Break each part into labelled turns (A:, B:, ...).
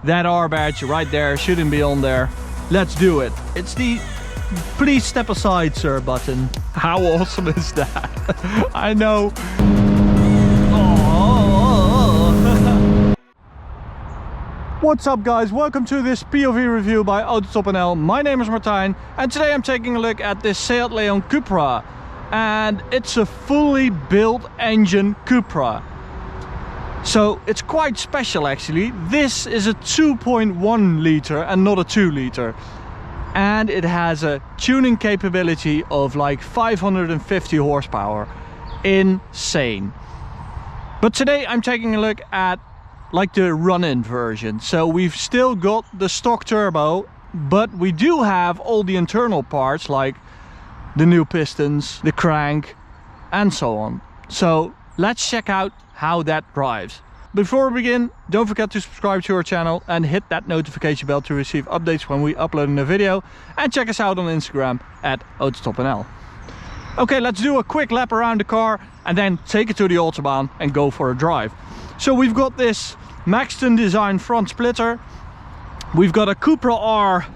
A: That R badge right there shouldn't be on there. Let's do it. It's the please step aside sir button. How awesome is that? I know. What's up guys, welcome to this POV review by AutoTopNL. My name is Martijn and today I'm taking a look at this Seat Leon Cupra. And it's a fully built engine Cupra. So it's quite special actually. This is a 2.1 liter and not a 2 liter. And it has a tuning capability of like 550 horsepower. Insane. But today I'm taking a look at like the run-in version. So we've still got the stock turbo, but we do have all the internal parts like the new pistons, the crank and so on. So let's check out how that drives. Before we begin, don't forget to subscribe to our channel and hit that notification bell to receive updates when we upload a new video, and check us out on Instagram at AutoTopNL. Okay, let's do a quick lap around the car and then take it to the Autobahn and go for a drive. So we've got this Maxton design front splitter. We've got a Cupra R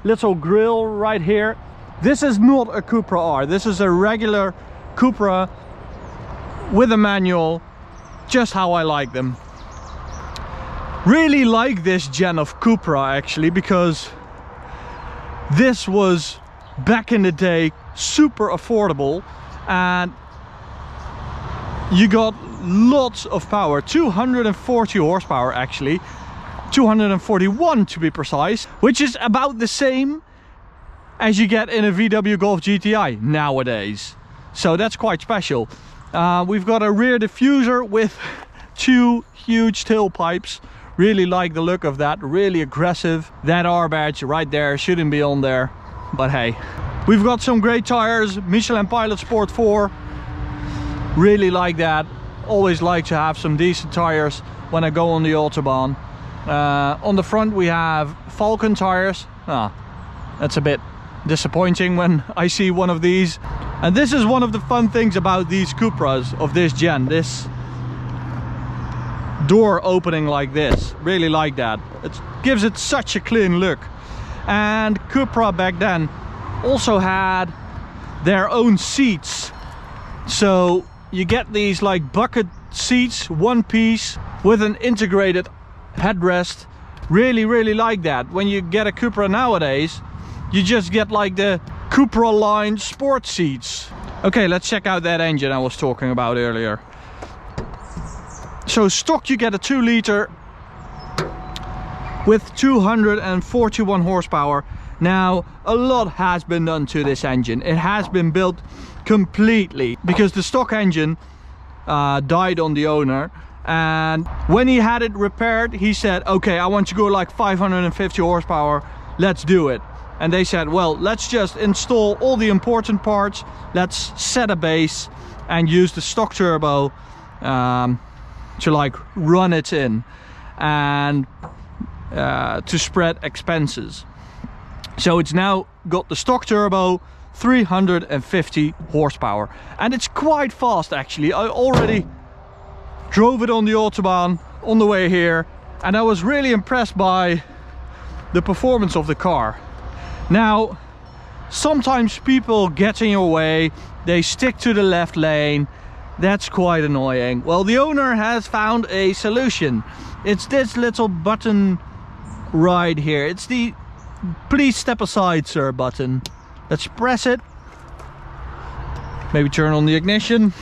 A: little grille right here. This is not a Cupra R. This is a regular Cupra with a manual, just how I like them. Really like this gen of Cupra actually, because this was back in the day super affordable and you got lots of power. 240 horsepower actually, 241 to be precise, which is about the same as you get in a VW Golf GTI nowadays. So that's quite special. We've got a rear diffuser with two huge tailpipes. Really like the look of that, really aggressive. That R badge right there shouldn't be on there, but hey. We've got some great tires, Michelin Pilot Sport 4. Really like that. Always like to have some decent tires when I go on the Autobahn. On the front we have Falcon tires. That's a bit disappointing when I see one of these. And this is one of the fun things about these Cupras of this gen. This door opening like this. Really like that. It gives it such a clean look. And Cupra back then also had their own seats. So you get these like bucket seats, one piece with an integrated headrest. Really like that. When you get a Cupra nowadays, you just get like the Cupra line sport seats. Okay, let's check out that engine I was talking about earlier. So stock you get a 2 liter with 241 horsepower. Now a lot has been done to this engine. It has been built completely because the stock engine died on the owner, and when he had it repaired he said, okay, I want to go like 550 horsepower, let's do it. And they said, well, let's just install all the important parts, let's set a base and use the stock turbo to like run it in and to spread expenses. So it's now got the stock turbo, 350 horsepower, and it's quite fast actually. I already drove it on the Autobahn on the way here and I was really impressed by the performance of the car. Now sometimes people get in your way, they stick to the left lane. That's quite annoying. Well, the owner has found a solution. It's this little button right here. It's the please step aside sir button. Let's press it. Maybe turn on the ignition.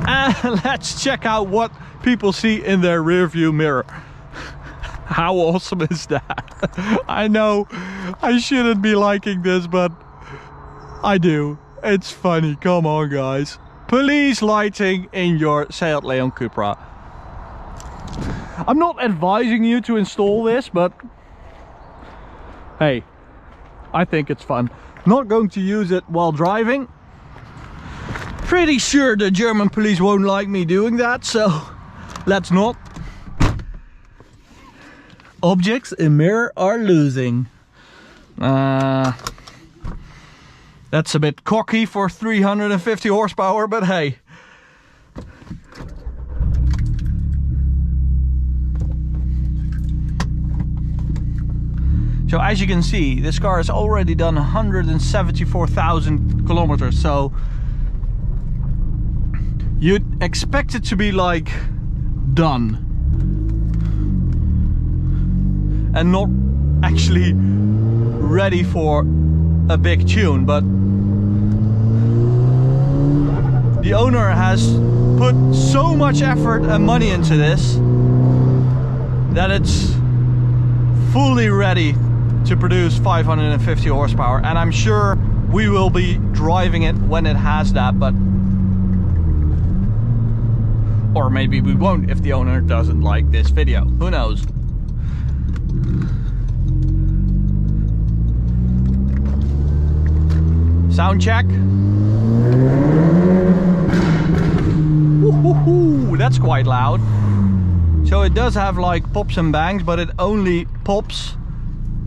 A: And let's check out what people see in their rear view mirror. How awesome is that? I know I shouldn't be liking this, but I do. It's funny, come on guys. Police lighting in your Seat Leon Cupra. I'm not advising you to install this, but hey, I think it's fun. Not going to use it while driving. Pretty sure the German police won't like me doing that, so let's not. Objects in mirror are losing. That's That's a bit cocky for 350 horsepower, but hey. So as you can see, this car has already done 174,000 kilometers, so you'd expect it to be like done and not actually ready for a big tune, but the owner has put so much effort and money into this that it's fully ready to produce 550 horsepower, and I'm sure we will be driving it when it has that, but or maybe we won't if the owner doesn't like this video, who knows. Sound check. Woohoo, that's quite loud. So it does have like pops and bangs, but it only pops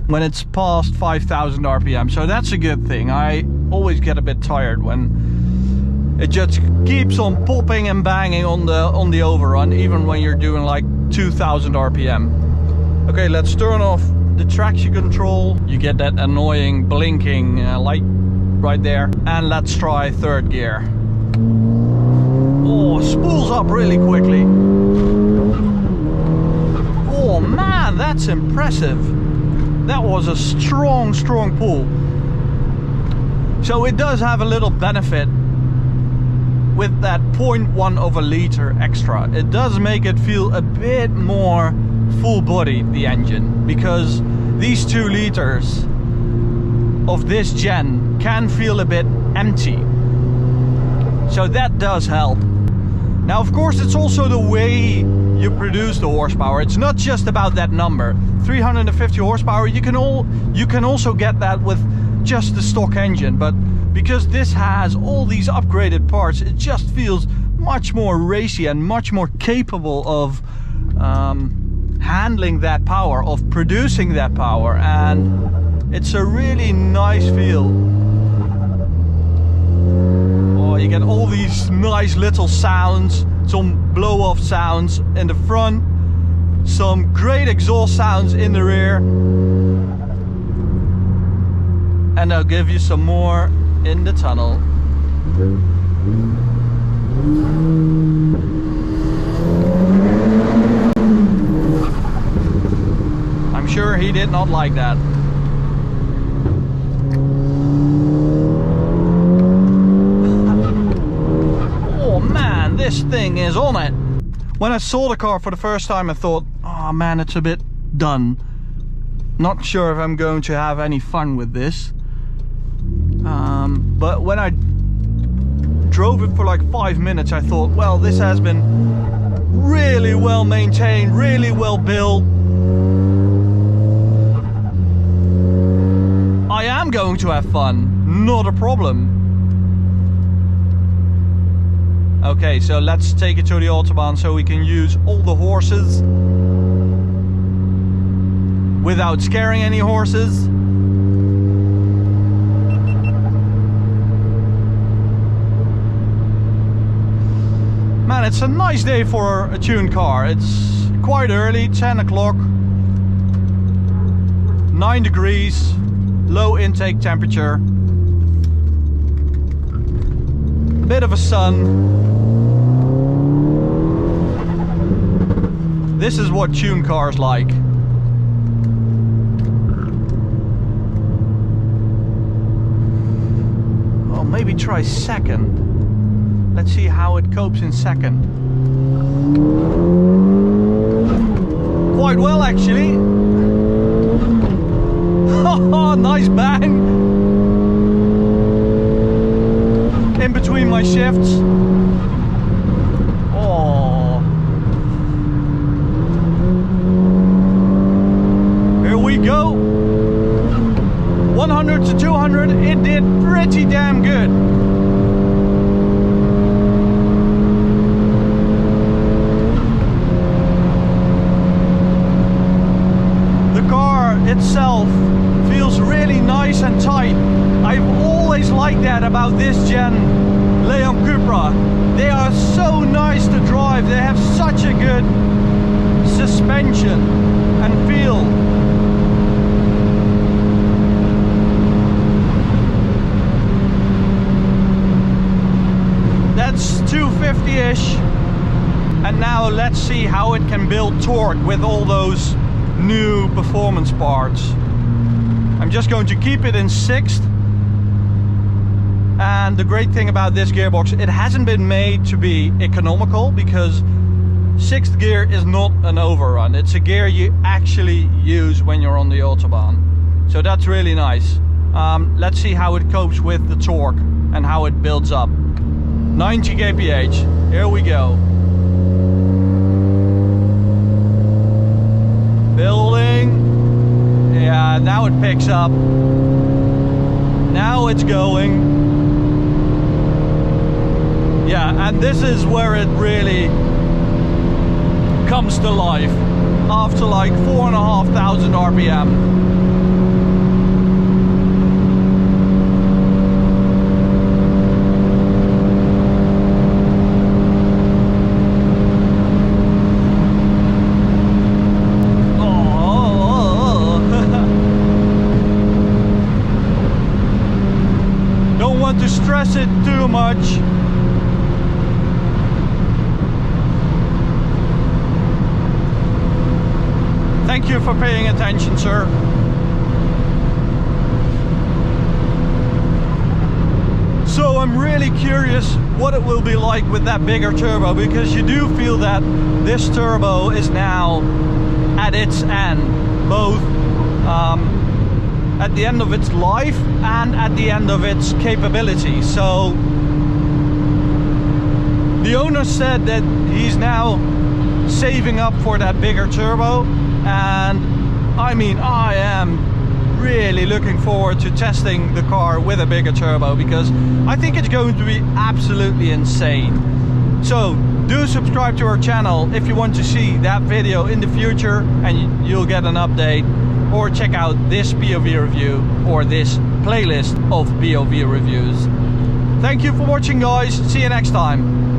A: when it's past 5,000 RPM, so that's a good thing. I always get a bit tired when it just keeps on popping and banging on the overrun, even when you're doing like 2,000 RPM. Okay, let's turn off the traction control. You get that annoying blinking light right there, and let's try third gear. Oh, spools up really quickly. Oh man, that's impressive. That was a strong pull. So it does have a little benefit with that 0.1 of a liter extra. It does make it feel a bit more full body, the engine, because these 2 liters of this gen can feel a bit empty. So that does help. Now of course it's also the way you produce the horsepower. It's not just about that number. 350 horsepower, you can also get that with just the stock engine, but because this has all these upgraded parts, it just feels much more racy and much more capable of handling that power, of producing that power, and it's a really nice feel. Oh, you get all these nice little sounds, some blow-off sounds in the front, some great exhaust sounds in the rear, and I'll give you some more in the tunnel. I'm sure he did not like that. Oh man, this thing is on it. When I saw the car for the first time, I thought, oh man, it's a bit done. Not sure if I'm going to have any fun with this. But when I drove it for like 5 minutes, I thought, well, this has been really well maintained, really well built. I am going to have fun, not a problem. Okay, so let's take it to the Autobahn so we can use all the horses without scaring any horses. Man, it's a nice day for a tuned car. It's quite early, 10 o'clock, 9 degrees, low intake temperature, a bit of a sun. This is what tuned cars like. Oh, maybe try second. Let's see how it copes in second. Quite well, actually. Oh, nice bang. In between my shifts. Oh. Here we go. 100 to 200, it did pretty damn good. Itself feels really nice and tight. I've always liked gen Leon Cupra. They are so nice to drive. They have such a good suspension and feel. That's 250-ish. And now let's see how it can build torque with all those new performance parts. I'm just going to keep it in sixth. And the great thing about this gearbox, it hasn't been made to be economical, because sixth gear is not an overrun. It's a gear you actually use when you're on the Autobahn. So that's really nice. Let's see how it copes with the torque and how it builds up. 90 kph, here we go. Building. Yeah, now it picks up. Now it's going. Yeah, and this is where it really comes to life after like 4,500 RPM. Oh, don't want to stress it too much. Thank you for paying attention, sir. So I'm really curious what it will be like with that bigger turbo, because you do feel that this turbo is now at its end, both at the end of its life and at the end of its capability. So the owner said that he's now saving up for that bigger turbo. And I mean, I am really looking forward to testing the car with a bigger turbo, because I think it's going to be absolutely insane. So do subscribe to our channel if you want to see that video in the future, and you'll get an update, or check out this POV review or this playlist of POV reviews. Thank you for watching, guys. See you next time.